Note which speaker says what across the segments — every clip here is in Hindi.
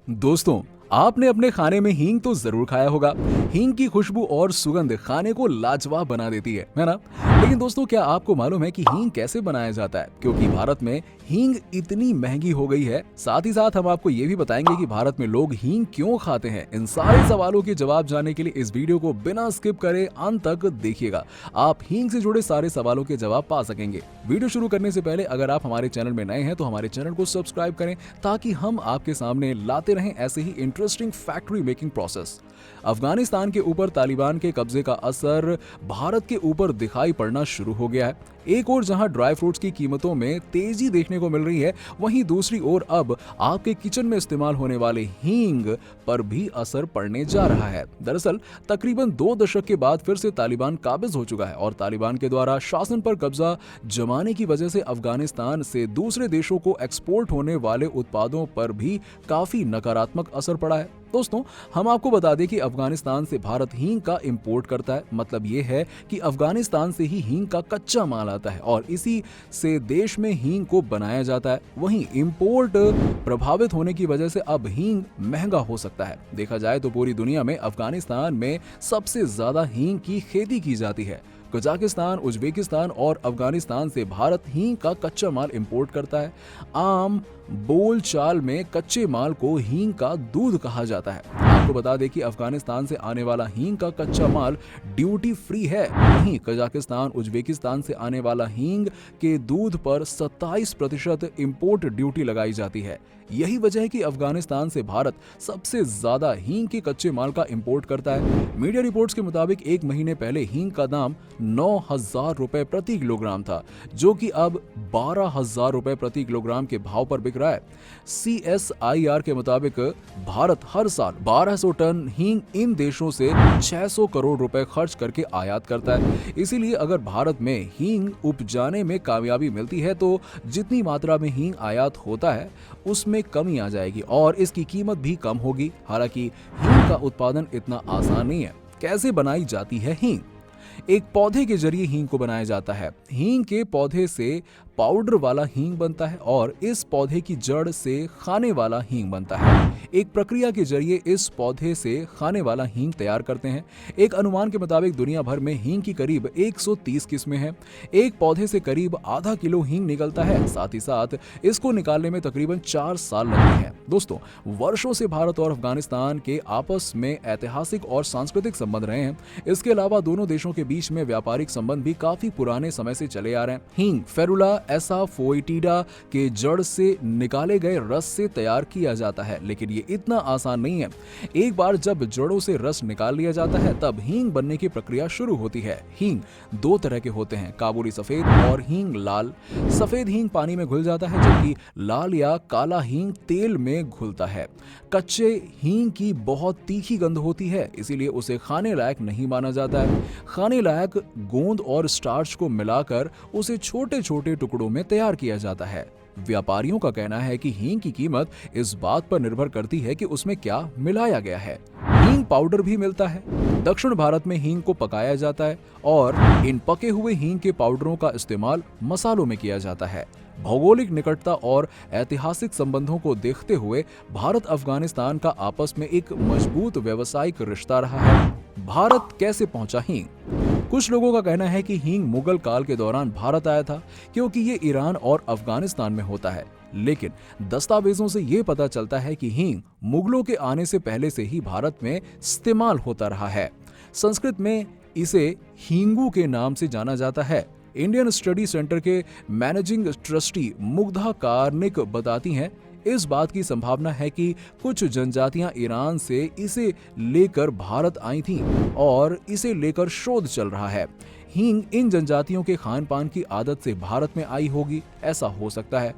Speaker 1: दोस्तों, आपने अपने खाने में हींग तो जरूर खाया होगा। हींग की खुशबू और सुगंध खाने को लाजवाब बना देती है ना? लेकिन दोस्तों, क्या आपको मालूम है कि हींग कैसे बनाया जाता है? क्योंकि भारत में हींग इतनी महंगी हो गई है। साथ ही साथ हम आपको ये भी बताएंगे कि भारत में लोग हींग क्यों खाते हैं। इन सारे सवालों के जवाब जानने के लिए इस वीडियो को बिना स्किप करे अंत तक देखिएगा। आप हींग से जुड़े सारे सवालों के जवाब पा सकेंगे। वीडियो शुरू करने से पहले अगर आप हमारे चैनल में नए हैं तो हमारे चैनल को सब्सक्राइब करें, ताकि हम आपके सामने लाते रहें ऐसे ही interesting factory making process. Afghanistan के ऊपर तालिबान के कब्जे का असर भारत के ऊपर दिखाई पड़ना शुरू हो गया है। एक ओर जहां ड्राई फ्रूट्स की कीमतों में तेजी देखने को मिल रही है, वहीं दूसरी ओर अब आपके किचन में इस्तेमाल होने वाले हींग पर भी असर पड़ने जा रहा है। दरअसल तकरीबन 2 दशक के बाद फिर से तालिबान काबिज हो चुका है और तालिबान के द्वारा शासन पर कब्जा जमाने की वजह से अफगानिस्तान से दूसरे देशों को एक्सपोर्ट होने वाले उत्पादों पर भी काफी नकारात्मक असर पड़ा है। दोस्तों, हम आपको बता दें कि अफगानिस्तान से भारत हींग का इंपोर्ट करता है। मतलब ये है कि अफगानिस्तान से ही हींग का कच्चा माल आता है और इसी से देश में हींग को बनाया जाता है। वहीं इंपोर्ट प्रभावित होने की वजह से अब हींग महंगा हो सकता है। देखा जाए तो पूरी दुनिया में अफगानिस्तान में सबसे ज्यादा हींग की खेती की जाती है। कजाकिस्तान, उज्बेकिस्तान और अफगानिस्तान से भारत हींग का कच्चा माल इंपोर्ट करता है। आम बोलचाल में कच्चे माल को हींग का दूध कहा जाता है। आपको बता दें कि अफगानिस्तान से आने वाला हींग का कच्चा माल ड्यूटी फ्री है। वहीं कजाकिस्तान, उज्बेकिस्तान से आने वाला हींग के दूध पर 27% इंपोर्ट ड्यूटी लगाई जाती है। यही वजह है कि अफगानिस्तान से भारत सबसे ज्यादा हींग के कच्चे माल का इंपोर्ट करता है। मीडिया रिपोर्ट्स के मुताबिक 1 महीने पहले हींग का दाम 9,000 रुपए प्रति किलोग्राम था, जो कि अब 12,000 रुपए प्रति किलोग्राम के भाव पर बिक रहा है। CSIR के मुताबिक भारत हर साल 1200 टन हींग इन देशों से 600 करोड़ रुपए खर्च करके आयात करता है। इसीलिए अगर भारत में हींग उपजाने में कामयाबी मिलती है तो जितनी मात्रा में हींग आयात होता है उसमें कमी आ जाएगी और इसकी कीमत भी कम होगी। हालांकि हींग का उत्पादन इतना आसान नहीं है। कैसे बनाई जाती है हींग? एक पौधे के जरिए हींग को बनाया जाता है। हींग के पौधे से पाउडर वाला हींग बनता है और इस पौधे की जड़ से खाने वाला हींग बनता है। एक प्रक्रिया के जरिए इस पौधे से खाने वाला हींग तैयार करते हैं। एक अनुमान के मुताबिक दुनिया भर में हींग की करीब 130 किस्में हैं। एक पौधे से करीब आधा किलो हींग निकलता है। साथ ही साथ इसको निकालने में तकरीबन 4 साल लगते हैं। दोस्तों, वर्षों से भारत और अफगानिस्तान के आपस में ऐतिहासिक और सांस्कृतिक संबंध रहे हैं। इसके अलावा दोनों देशों के बीच में व्यापारिक संबंध भी काफी पुराने समय से चले आ रहे हैं। हींग फेरुला एसाफोइटिडा के जड़ से निकाले गए रस से तैयार किया जाता है, लेकिन ये इतना आसान नहीं है। एक बार जब जड़ों से रस निकाल लिया जाता है तब हींग बनने की प्रक्रिया शुरू होती है। हींग 2 तरह के होते हैं, काबुली सफेद और हींग लाल। सफेद हींग पानी में घुल जाता है, जबकि लाल या काला हींग तेल में घुलता है। कच्चे हींग की बहुत तीखी गंध होती है, इसीलिए उसे खाने लायक नहीं माना जाता है। खाने लायक गोंद और स्टार्च को मिलाकर उसे छोटे छोटे टुकड़ों में तैयार किया जाता है। व्यापारियों का कहना है कि हींग की कीमत इस बात पर निर्भर करती है कि उसमें क्या मिलाया गया है। हींग पाउडर भी मिलता है। दक्षिण भारत में हींग को पकाया जाता है और इन पके हुए हींग के पाउडरों का इस्तेमाल मसालों में किया जाता है। भौगोलिक निकटता और ऐतिहासिक संबंधों को देखते हुए भारत अफगानिस्तान का आपस में एक मजबूत व्यावसायिक रिश्ता रहा है। भारत कैसे पहुंचा हींग? कुछ लोगों का कहना है कि हींग मुगल काल के दौरान भारत आया था, क्योंकि ये ईरान और अफगानिस्तान में होता है। लेकिन दस्तावेजों से ये पता चलता है कि हींग मुगलों के आने से पहले से ही भारत में इस्तेमाल होता रहा है। संस्कृत में इसे हींगू के नाम से जाना जाता है। इंडियन स्टडी सेंटर के मैनेजिंग ट्रस्टी मुग्धा कार्निक बताती हैं, इस बात की संभावना है कि कुछ जनजातियां ईरान से इसे लेकर भारत आई थीं और इसे लेकर शोध चल रहा है। हींग इन जनजातियों के खान पान की आदत से भारत में आई होगी, ऐसा हो सकता है।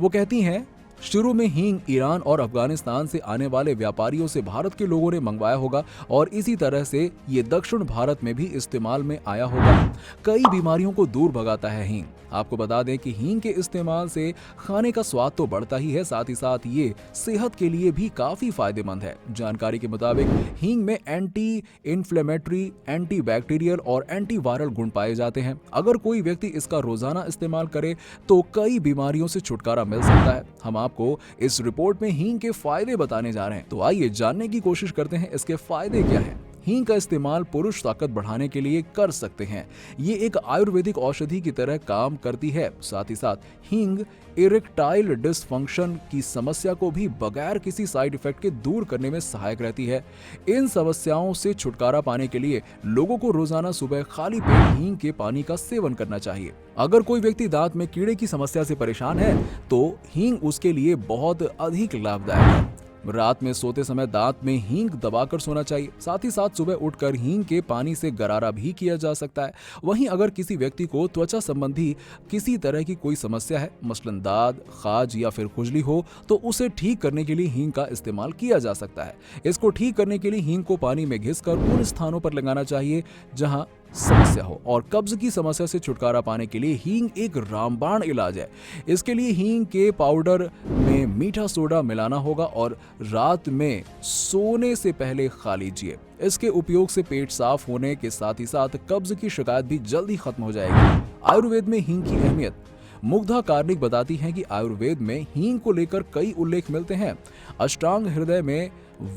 Speaker 1: वो कहती हैं, शुरू में हींग ईरान और अफगानिस्तान से आने वाले व्यापारियों से भारत के लोगों ने मंगवाया होगा और इसी तरह से ये दक्षिण भारत में भी इस्तेमाल में आया होगा। कई बीमारियों को दूर भगाता है हींग। आपको बता दें कि हींग के इस्तेमाल से खाने का स्वाद तो बढ़ता ही है, साथ ही साथ ये सेहत के लिए भी काफी फायदेमंद है। जानकारी के मुताबिक हींग में एंटी इन्फ्लेमेटरी, एंटी बैक्टीरियल और एंटी वायरल गुण पाए जाते हैं। अगर कोई व्यक्ति इसका रोजाना इस्तेमाल करे तो कई बीमारियों से छुटकारा मिल सकता है। हम आपको इस रिपोर्ट में हींग के फायदे बताने जा रहे हैं। तो आइए जानने की कोशिश करते हैं इसके फायदे क्या हैं। हींग का इस्तेमाल पुरुष ताकत बढ़ाने के लिए कर सकते हैं। ये एक आयुर्वेदिक औषधि की तरह काम करती है। साथ ही साथ हींग इरेक्टाइल डिसफंक्शन की समस्या को भी बगैर किसी साइड इफेक्ट के दूर करने में सहायक रहती है। इन समस्याओं से छुटकारा पाने के लिए लोगों को रोजाना सुबह खाली पेट हींग के पानी का सेवन करना चाहिए। अगर कोई व्यक्ति दांत में कीड़े की समस्या से परेशान है तो हींग उसके लिए बहुत अधिक लाभदायक है। रात में सोते समय दांत में हींग दबाकर सोना चाहिए। साथ ही साथ सुबह उठकर हींग के पानी से गरारा भी किया जा सकता है। वहीं अगर किसी व्यक्ति को त्वचा संबंधी किसी तरह की कोई समस्या है, मसलन दाद, खाज या फिर खुजली हो, तो उसे ठीक करने के लिए हींग का इस्तेमाल किया जा सकता है। इसको ठीक करने के लिए हींग को पानी में घिसकर उन स्थानों पर लगाना चाहिए जहां समस्या हो। और कब्ज की समस्या से छुटकारा पाने के लिए हींग एक रामबाण इलाज है। इसके लिए हींग के पाउडर में मीठा सोडा मिलाना होगा और रात में सोने से पहले खा लीजिए। इसके उपयोग से पेट साफ होने के साथ ही साथ कब्ज की शिकायत भी जल्दी खत्म हो जाएगी। आयुर्वेद में हींग की अहमियत। मुग्धा कार्निक बताती हैं कि आयुर्वेद में हींग को लेकर कई उल्लेख मिलते हैं। अष्टांग हृदय में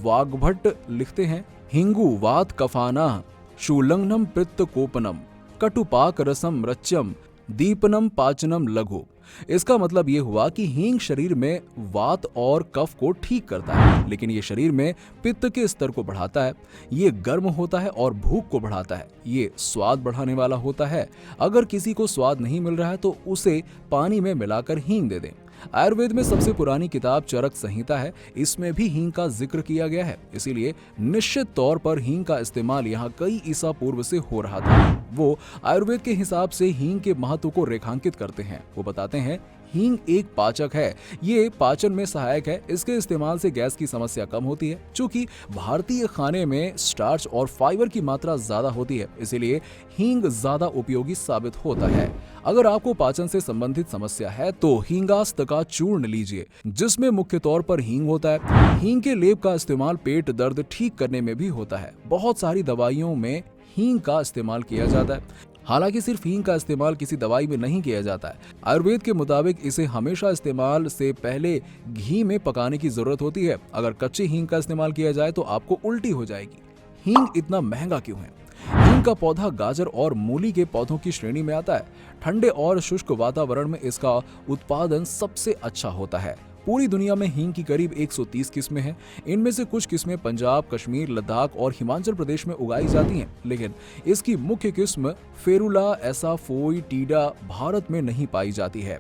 Speaker 1: वाग्भट्ट लिखते हैं, हिंगु वात कफाना शूलंघनम पित्त कोपनम कटुपाक रसम रच्यम दीपनम पाचनम लघु। इसका मतलब ये हुआ कि हींग शरीर में वात और कफ को ठीक करता है, लेकिन ये शरीर में पित्त के स्तर को बढ़ाता है। ये गर्म होता है और भूख को बढ़ाता है। ये स्वाद बढ़ाने वाला होता है। अगर किसी को स्वाद नहीं मिल रहा है तो उसे पानी में मिलाकर हींग दे दें। आयुर्वेद में सबसे पुरानी किताब चरक संहिता है, इसमें भी हींग का जिक्र किया गया है। इसीलिए निश्चित तौर पर हींग का इस्तेमाल यहाँ कई ईसा पूर्व से हो रहा था। वो आयुर्वेद के हिसाब से हींग के महत्व को रेखांकित करते हैं। वो बताते हैं, हींग एक पाचक है। ये पाचन में सहायक है। इसके इस्तेमाल से गैस की समस्या कम होती है। चूंकि भारतीय खाने में स्टार्च और फाइबर की मात्रा ज्यादा होती है, इसीलिए हींग ज्यादा उपयोगी साबित होता है। अगर आपको पाचन से संबंधित समस्या है तो हींगास्त का चूर्ण लीजिए, जिसमें मुख्य तौर पर हींग होता है। हींग के लेप का इस्तेमाल पेट दर्द ठीक करने में भी होता है। बहुत सारी दवाइयों में हींग का इस्तेमाल किया जाता है। हालांकि सिर्फ हींग का इस्तेमाल किसी दवाई में नहीं किया जाता है। आयुर्वेद के मुताबिक इसे हमेशा इस्तेमाल से पहले घी में पकाने की जरूरत होती है। अगर कच्ची हींग का इस्तेमाल किया जाए तो आपको उल्टी हो जाएगी। हींग इतना महंगा क्यों है? हींग का पौधा गाजर और मूली के पौधों की श्रेणी में आता है। ठंडे और शुष्क वातावरण में इसका उत्पादन सबसे अच्छा होता है। पूरी दुनिया में हींग की करीब 130 किस्में हैं। इनमें से कुछ किस्में पंजाब, कश्मीर, लद्दाख और हिमाचल प्रदेश में उगाई जाती हैं, लेकिन इसकी मुख्य किस्म फेरुला एसाफोइटिडा भारत में नहीं पाई जाती है।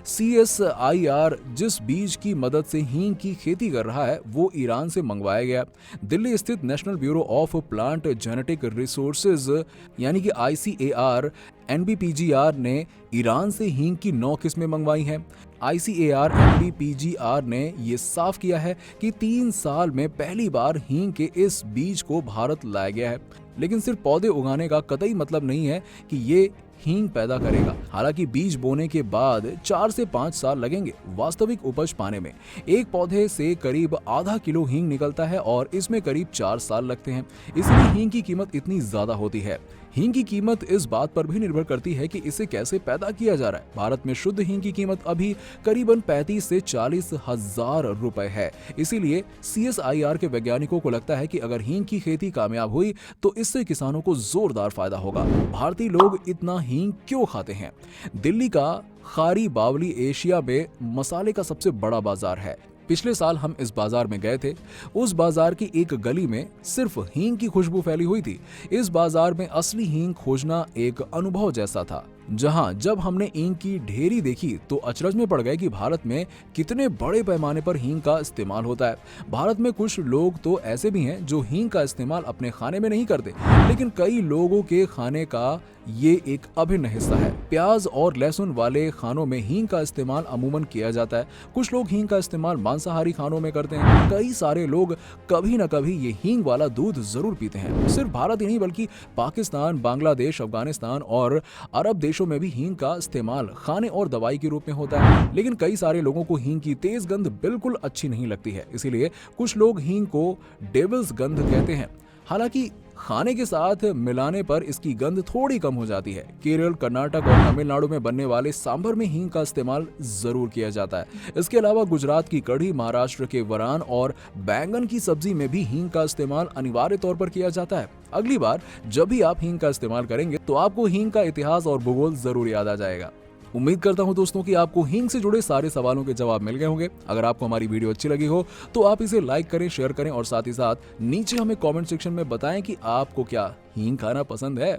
Speaker 1: CSIR जिस बीज की मदद से हींग की खेती कर रहा है वो ईरान से मंगवाया गया। दिल्ली स्थित national bureau of plant genetic resources यानी कि ICAR NBPGR ने ईरान से हींग की 9 किस्में मंगवाई हैं। ICAR NBPGR ने ये साफ किया है कि 3 साल में पहली बार हींग के इस बीज को भारत लाया गया है। लेकिन सिर्फ पौधे उगाने का कतई मतलब नहीं है कि ये हींग पैदा करेगा। हालांकि बीज बोने के बाद 4 से 5 साल लगेंगे वास्तविक उपज पाने में। एक पौधे से करीब आधा किलो हींग निकलता है और इसमें करीब 4 साल लगते हैं। इसलिए हींग की कीमत इतनी ज्यादा होती है। हींग की कीमत इस बात पर भी निर्भर करती है कि इसे कैसे पैदा किया जा रहा है। भारत में शुद्ध हींग की कीमत अभी करीबन 35 से 40 हजार रुपए है। इसीलिए CSIR के वैज्ञानिकों को लगता है कि अगर हींग की खेती कामयाब हुई तो इससे किसानों को जोरदार फायदा होगा। भारतीय लोग इतना हींग क्यों खाते हैं? दिल्ली का खारी बावली एशिया में मसाले का सबसे बड़ा बाजार है। पिछले साल हम इस बाजार में गए थे। उस बाजार की एक गली में सिर्फ हींग की खुशबू फैली हुई थी। इस बाजार में असली हींग खोजना एक अनुभव जैसा था, जहां जब हमने हींग की ढेरी देखी तो अचरज में पड़ गए कि भारत में कितने बड़े पैमाने पर हींग का इस्तेमाल होता है। भारत में कुछ लोग तो ऐसे भी हैं जो हींग का इस्तेमाल अपने खाने में नहीं करते, लेकिन कई लोगों के खाने का ये एक अभिन्न हिस्सा है। प्याज और लहसुन वाले खानों में हींग का इस्तेमाल अमूमन किया जाता है। कुछ लोग हींग का इस्तेमाल मांसाहारी खानों में करते हैं। कई सारे लोग कभी न कभी ये हींग वाला दूध जरूर पीते हैं। सिर्फ भारत ही नहीं बल्कि पाकिस्तान, बांग्लादेश, अफगानिस्तान और अरब देशों में भी हींग का इस्तेमाल खाने और दवाई के रूप में होता है। लेकिन कई सारे लोगों को हींग की तेज गंध बिल्कुल अच्छी नहीं लगती है। इसीलिए कुछ लोग हींग को डेविल्स गंध कहते हैं। हालांकि खाने के साथ मिलाने पर इसकी गंध थोड़ी कम हो जाती है। केरल, कर्नाटक और तमिलनाडु में बनने वाले सांभर में हींग का इस्तेमाल जरूर किया जाता है। इसके अलावा गुजरात की कढ़ी, महाराष्ट्र के वरान और बैंगन की सब्जी में भी हींग का इस्तेमाल अनिवार्य तौर पर किया जाता है। अगली बार जब भी आप हींग का इस्तेमाल करेंगे तो आपको हींग का इतिहास और भूगोल जरूर याद आ जाएगा। उम्मीद करता हूं दोस्तों कि आपको हींग से जुड़े सारे सवालों के जवाब मिल गए होंगे। अगर आपको हमारी वीडियो अच्छी लगी हो तो आप इसे लाइक करें, शेयर करें और साथ ही साथ नीचे हमें कमेंट सेक्शन में बताएं कि आपको क्या हींग खाना पसंद है।